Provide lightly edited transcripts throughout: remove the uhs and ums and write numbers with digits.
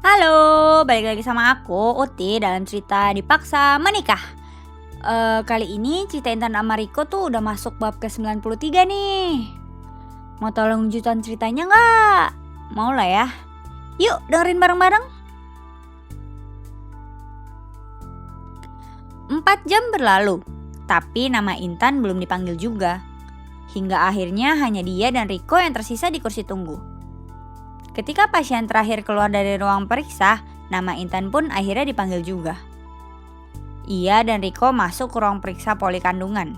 Halo, balik lagi sama aku, Uti, dalam cerita Dipaksa Menikah. Kali ini cerita Intan sama Riko tuh udah masuk bab ke-93 nih. Mau tolong lanjutan ceritanya nggak? Mau lah ya. Yuk dengerin bareng-bareng. 4 jam berlalu, tapi nama Intan belum dipanggil juga. Hingga akhirnya hanya dia dan Riko yang tersisa di kursi tunggu. Ketika pasien terakhir keluar dari ruang periksa, nama Intan pun akhirnya dipanggil juga. Ia dan Riko masuk ke ruang periksa poli kandungan.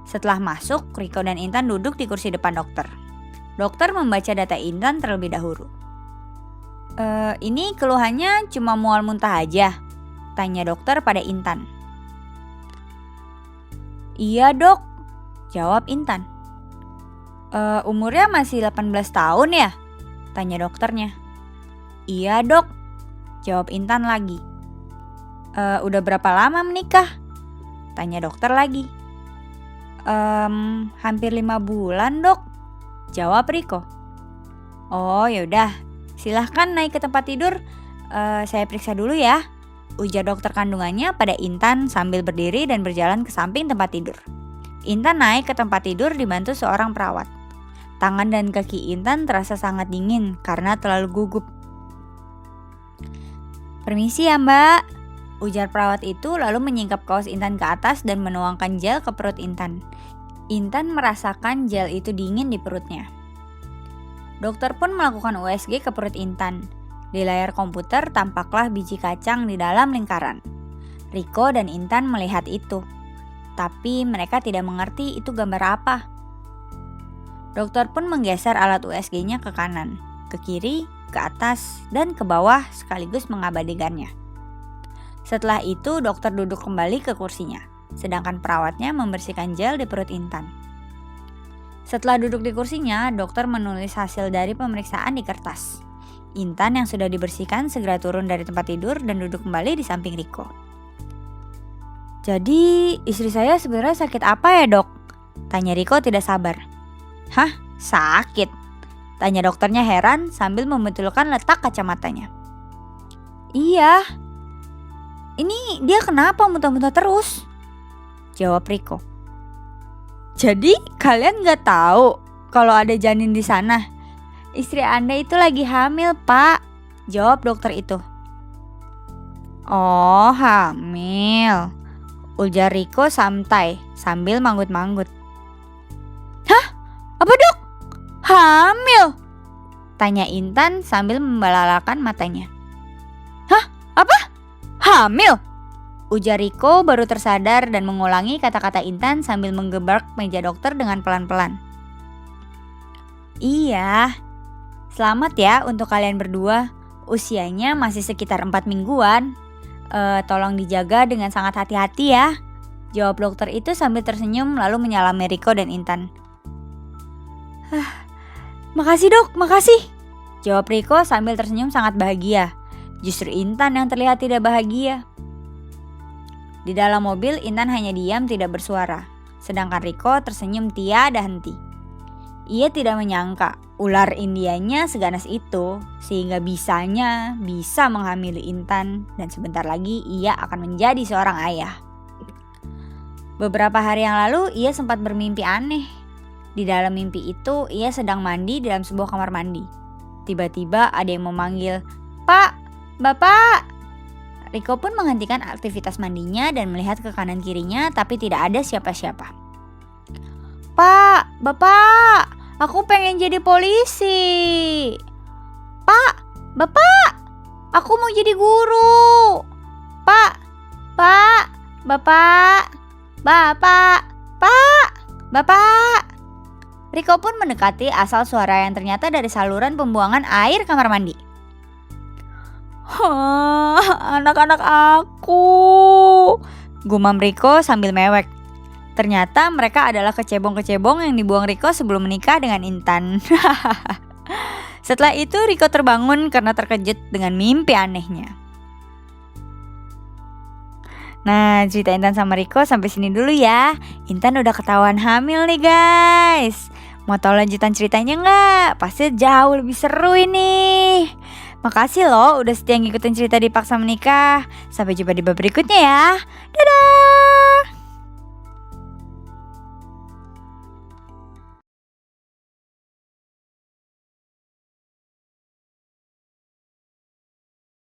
Setelah masuk, Riko dan Intan duduk di kursi depan dokter. Dokter membaca data Intan terlebih dahulu. Ini keluhannya cuma mual muntah aja? Tanya dokter pada Intan. Iya dok, jawab Intan. Umurnya masih 18 tahun ya? Tanya dokternya. Iya dok, jawab Intan lagi. Udah berapa lama menikah? Tanya dokter lagi. Hampir 5 bulan dok, jawab Riko. Oh yaudah, silahkan naik ke tempat tidur, saya periksa dulu ya, ujar dokter kandungannya pada Intan sambil berdiri dan berjalan ke samping tempat tidur. Intan naik ke tempat tidur dibantu seorang perawat. Tangan dan kaki Intan terasa sangat dingin karena terlalu gugup. Permisi ya mbak, ujar perawat itu lalu menyingkap kaos Intan ke atas dan menuangkan gel ke perut Intan. Intan merasakan gel itu dingin di perutnya. Dokter pun melakukan USG ke perut Intan. Di layar komputer tampaklah biji kacang di dalam lingkaran. Riko dan Intan melihat itu, tapi mereka tidak mengerti itu gambar apa. Dokter pun menggeser alat USG-nya ke kanan, ke kiri, ke atas, dan ke bawah sekaligus mengabadikannya. Setelah itu dokter duduk kembali ke kursinya, sedangkan perawatnya membersihkan gel di perut Intan. Setelah duduk di kursinya, dokter menulis hasil dari pemeriksaan di kertas. Intan yang sudah dibersihkan segera turun dari tempat tidur dan duduk kembali di samping Riko. Jadi istri saya sebenarnya sakit apa ya dok? Tanya Riko tidak sabar. Hah? Sakit? Tanya dokternya heran sambil membetulkan letak kacamatanya. Iya. Ini dia kenapa muntah-muntah terus? Jawab Riko. Jadi kalian gak tahu kalau ada janin di sana? Istri Anda itu lagi hamil pak, jawab dokter itu. Oh hamil, ujar Riko santai sambil manggut-manggut. Apa dok? Hamil? Tanya Intan sambil membalalakan matanya. Hah? Apa? Hamil? Ujar Riko baru tersadar dan mengulangi kata-kata Intan sambil menggebrak meja dokter dengan pelan-pelan. Iya. Selamat ya untuk kalian berdua. Usianya masih sekitar 4 mingguan. Tolong dijaga dengan sangat hati-hati ya, jawab dokter itu sambil tersenyum lalu menyalami Riko dan Intan. Makasih dok, makasih, jawab Riko sambil tersenyum sangat bahagia. Justru Intan yang terlihat tidak bahagia. Di dalam mobil Intan hanya diam tidak bersuara, sedangkan Riko tersenyum tiada henti. Ia tidak menyangka ular Indianya seganas itu sehingga bisa menghamili Intan dan sebentar lagi ia akan menjadi seorang ayah. Beberapa hari yang lalu ia sempat bermimpi aneh. Di dalam mimpi itu ia sedang mandi dalam sebuah kamar mandi. Tiba-tiba ada yang memanggil, "Pak, Bapak!" Riko pun menghentikan aktivitas mandinya dan melihat ke kanan kirinya tapi tidak ada siapa-siapa. "Pak, Bapak, aku pengen jadi polisi." "Pak, Bapak, aku mau jadi guru." "Pak, Bapak, Bapak, Bapak." Riko pun mendekati asal suara yang ternyata dari saluran pembuangan air kamar mandi. Anak-anak aku, gumam Riko sambil mewek. Ternyata mereka adalah kecebong-kecebong yang dibuang Riko sebelum menikah dengan Intan. Setelah itu Riko terbangun karena terkejut dengan mimpi anehnya. Nah, cerita Intan sama Riko sampai sini dulu ya. Intan udah ketahuan hamil nih guys. Mau tahu lanjutan ceritanya nggak? Pasti jauh lebih seru ini. Makasih loh udah setia ngikutin cerita Dipaksa Menikah. Sampai jumpa di bab berikutnya ya. Dadah!